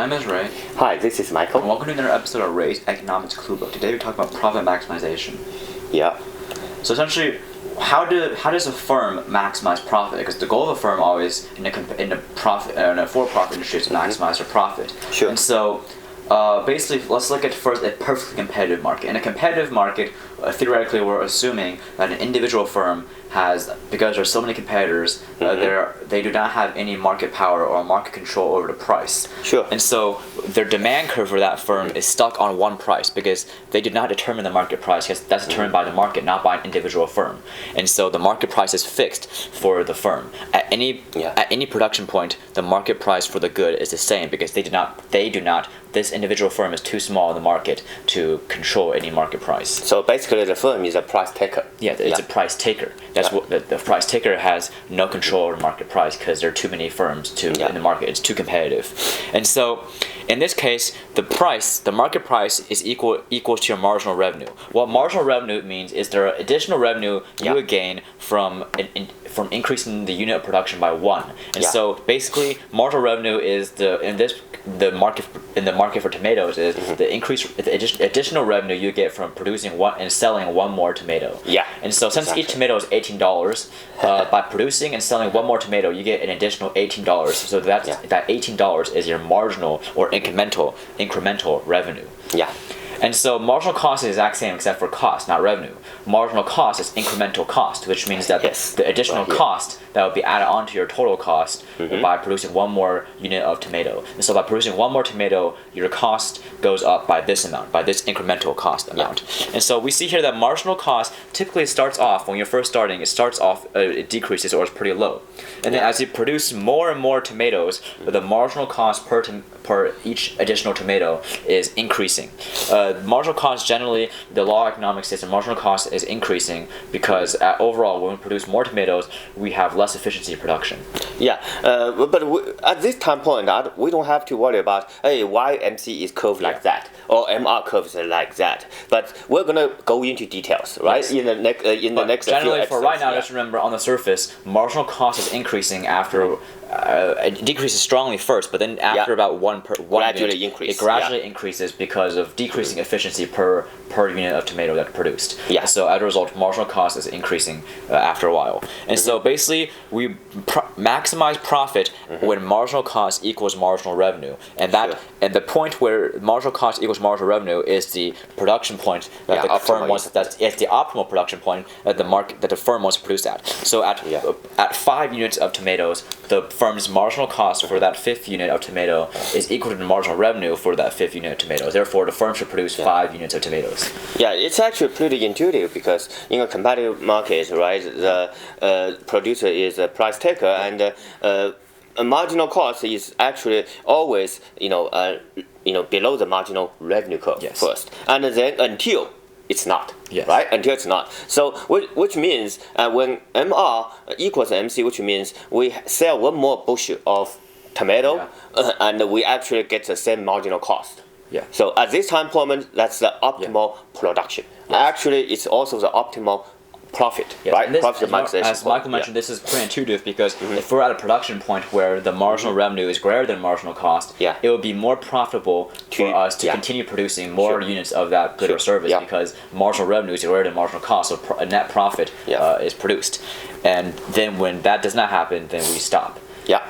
My name is Ray. Hi, this is Michael. And welcome to another episode of Ray's Economics Clue Book. Today we're talking about profit maximization. Yeah. So essentially, how does a firm maximize profit? Because the goal of a firm always in a for-profit industry is to maximize their profit. Sure. And so basically, let's look at first a perfectly competitive market. In a competitive market, theoretically, we're assuming that an individual firm has, because there are so many competitors, they do not have any market power or market control over the price. Sure. And so their demand curve for that firm is stuck on one price because they did not determine the market price, because that's determined by the market, not by an individual firm. And so the market price is fixed for the firm. At any production point, the market price for the good is the same because this individual firm is too small in the market to control any market price. So basically, the firm is a price taker. Yeah, it's a price taker. That's what the price taker has no control over the market price because there are too many firms in the market. It's too competitive. And so in this case, the market price is equals to your marginal revenue. What marginal revenue means is there are additional revenue you would gain from increasing the unit of production by 1. And so basically, marginal revenue is the market for tomatoes is the additional revenue you get from producing one and selling one more tomato. Yeah. And so since each tomato is $18, by producing and selling one more tomato, you get an additional $18. So that $18 is your marginal or incremental revenue. Yeah. And so marginal cost is the exact same except for cost, not revenue. Marginal cost is incremental cost, which means that the additional cost that would be added onto your total cost by producing one more unit of tomato. And so by producing one more tomato, your cost goes up by this amount, by this incremental cost amount. And so we see here that marginal cost typically starts off, when you're first starting, it decreases or it's pretty low. And then as you produce more and more tomatoes, the marginal cost per each additional tomato is increasing. Marginal cost, generally, the law of economics says the marginal cost is increasing because overall, when we produce more tomatoes, we have less efficiency in production. Yeah, but at this time point, we don't have to worry about why MC is curved like that or MR curves like that. But we're gonna go into details, right? Yes. In the next generally, few for right now, just remember on the surface, marginal cost is increasing after. It decreases strongly first, but then after about one unit, it gradually increases because of decreasing efficiency per unit of tomato that's produced. Yeah. So as a result, marginal cost is increasing after a while. And so basically, we maximize profit when marginal cost equals marginal revenue, and and the point where marginal cost equals marginal revenue is the production point that the firm wants. It's the optimal production point that the firm wants to produce at. So at 5 units of tomatoes, the firm's marginal cost for that 5th unit of tomato is equal to the marginal revenue for that 5th unit of tomatoes. Therefore, the firm should produce 5 units of tomatoes. Yeah, it's actually pretty intuitive because in a competitive market, right, the producer is a price taker, and a marginal cost is actually always below the marginal revenue curve first, and then until it's not, right? Until it's not. So, which means when MR equals MC, which means we sell one more bushel of tomato, and we actually get the same marginal cost. Yeah. So at this time point, that's the optimal production. Yes. Actually, it's also the optimal profit, right? Profit maximization. As Michael mentioned, this is pretty intuitive because if we're at a production point where the marginal revenue is greater than marginal cost, it would be more profitable for us to continue producing more units of that good or service because marginal revenue is greater than marginal cost, so a net profit is produced. And then when that does not happen, then we stop. Yeah.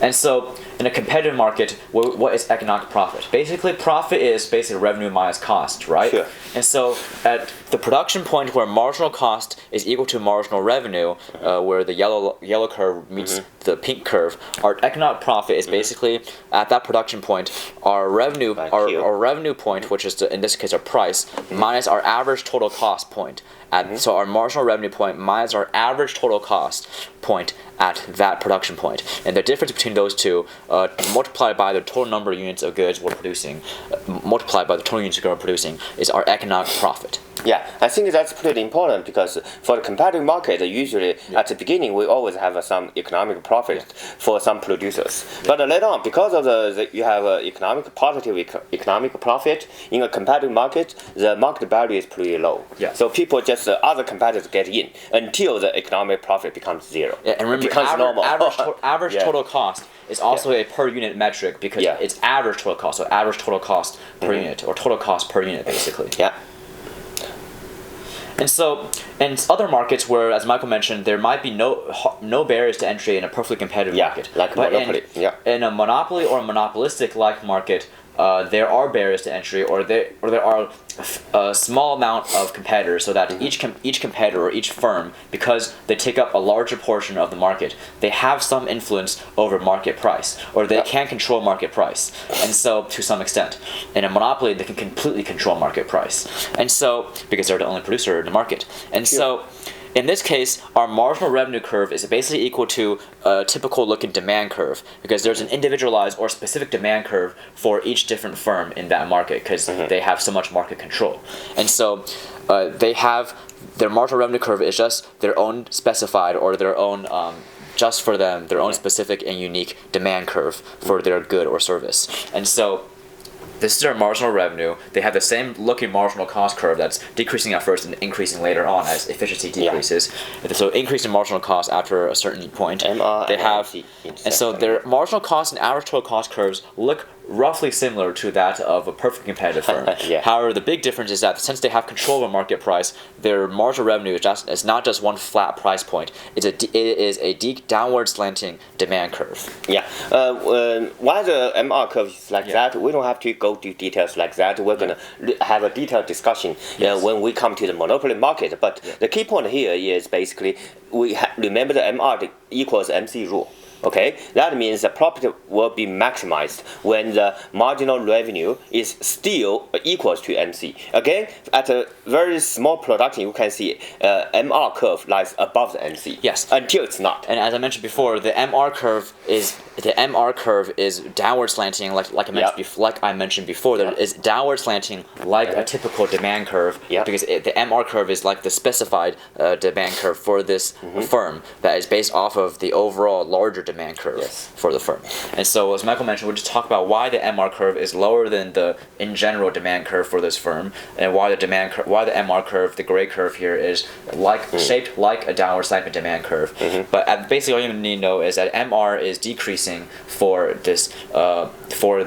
And so in a competitive market, what is economic profit? Basically, profit is revenue minus cost, right? Sure. And so at the production point where marginal cost is equal to marginal revenue, where the yellow curve meets the pink curve, our economic profit is basically at that production point, our revenue point, which is in this case our price, minus our average total cost point. So our marginal revenue point minus our average total cost point at that production point. And the difference between those two, multiplied by the total number of units of goods we're producing, multiplied by the total units of goods we're producing, is our economic profit. Yeah, I think that's pretty important because for the competitive market, usually at the beginning we always have some economic profit for some producers. But later on, because of you have positive economic profit in a competitive market, the market value is pretty low. Yeah. So people just other competitors get in until the economic profit becomes zero. Yeah, and remember, it becomes normal. Average total cost is also a per unit metric because it's average total cost, so average total cost per unit, or total cost per unit, basically. Yeah. And so, in other markets where, as Michael mentioned, there might be no barriers to entry in a perfectly competitive market. Like monopoly. In a monopoly or a monopolistic-like market, there are barriers to entry, or there are a small amount of competitors, so that each competitor or each firm, because they take up a larger portion of the market, they have some influence over market price, or they can control market price. And so, to some extent, in a monopoly, they can completely control market price. And so, because they're the only producer in the market. And so, in this case, our marginal revenue curve is basically equal to a typical looking demand curve, because there's an individualized or specific demand curve for each different firm in that market, because they have so much market control. And so they have their marginal revenue curve is just their own specified, or their own just for them, their own specific and unique demand curve for their good or service. And so this is our marginal revenue. They have the same looking marginal cost curve that's decreasing at first and increasing later on as efficiency decreases. So increasing marginal cost after a certain point. They have, and so their marginal cost and average total cost curves look roughly similar to that of a perfect competitive firm. However, the big difference is that since they have control of a market price, their marginal revenue is not just one flat price point. It is a downward slanting demand curve. Why the MR curve is like that, we don't have to go to details like that. We're going to have a detailed discussion when we come to the monopoly market. But the key point here is basically we remember the MR equals MC rule. Okay, that means the profit will be maximized when the marginal revenue is still equals to MC. Again, at a very small production, you can see MR curve lies above the MC. Yes, until it's not. And as I mentioned before, the MR curve is downward slanting, like I mentioned before. That is downward slanting like a typical demand curve, because the MR curve is like the specified demand curve for this firm that is based off of the overall larger demand curve for the firm. And so, as Michael mentioned, we'll just talk about why the MR curve is lower than the in general demand curve for this firm, and why the MR curve, the gray curve here, is shaped like a downward sloping demand curve. But basically, all you need to know is that MR is decreasing for this monopoly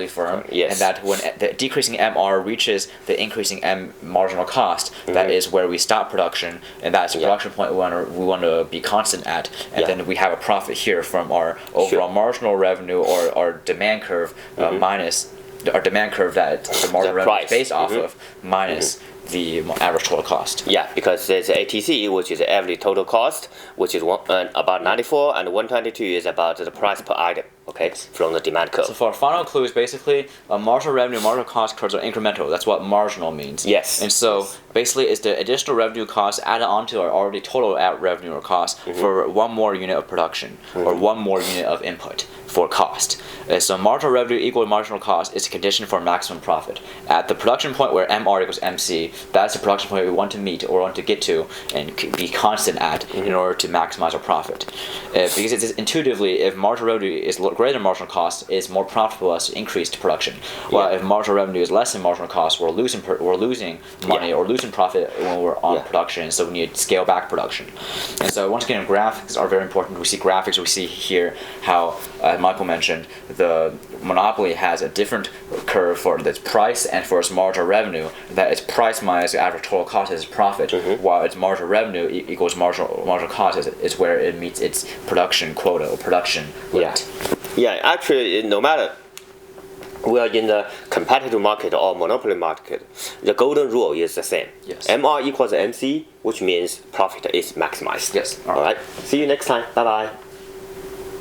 firm, and that when the decreasing MR reaches the increasing M marginal cost, that is where we stop production, and that's the production point we want to be constant at, and then we have a profit here from our overall marginal revenue, or our demand curve minus our demand curve that the marginal revenue is based off of, minus the average total cost. Because there's ATC, which is the average total cost, which is about 94, and 122 is about the price per item. Okay, from the demand curve. So for our final clue is basically marginal revenue, marginal cost curves are incremental. That's what marginal means. And so basically it's the additional revenue cost added onto our already total revenue or cost for one more unit of production, or one more unit of input for cost. So marginal revenue equal to marginal cost is a condition for maximum profit. At the production point where MR equals MC, that's the production point we want to meet or want to get to and be constant at in order to maximize our profit. Because it's intuitively, if marginal revenue is greater than marginal cost, it's more profitable for us to increase production. While if marginal revenue is less than marginal cost, we're losing money or losing profit when we're on production. So we need to scale back production. And so once again, graphics are very important. We see graphics. We see here how Michael mentioned the monopoly has a different curve for its price and for its marginal revenue. That its price minus the average total cost is profit, while its marginal revenue equals marginal cost is where it meets its production quota or production limit. Actually, no matter we are in the competitive market or monopoly market, the golden rule is the same. MR equals MC, which means profit is maximized. Yes. All right. See you next time. Bye bye.